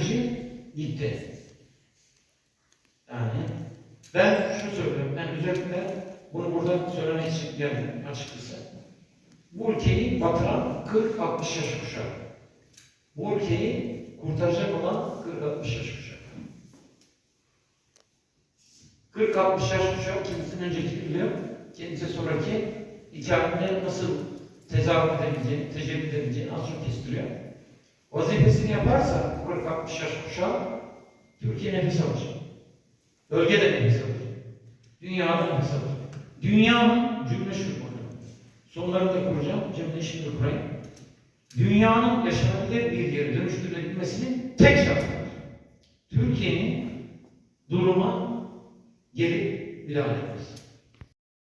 enerji gitti. Yani ben şunu söylüyorum, ben özellikle bunu burada söylemek için geldim açıkçası. Bu ülkeyi batıran 40-60 yaş kuşağı. Bu ülkeyi kurtaracak olan 40-60 yaş kuşağı. 40-60 yaş kuşağı kendisinden önceki biliyor, kendisi sonraki hikayemde nasıl tezahür edebileceğini, tecrübe edebileceğini az çok kestiriyor. Vazifesini yaparsa 40-60 yaş kuşağı Türkiye nefes alacak. Bölgede nefes alacak. Dünyada nefes alacak. Dünyanın cümle şu bakın. Sonlarını da kuracağım. Cümle şimdi kurayım. Dünyanın yaşanabilir bir yere dönüştürülebilmesinin tek şartı var. Türkiye'nin duruma geri müdahale etmesi.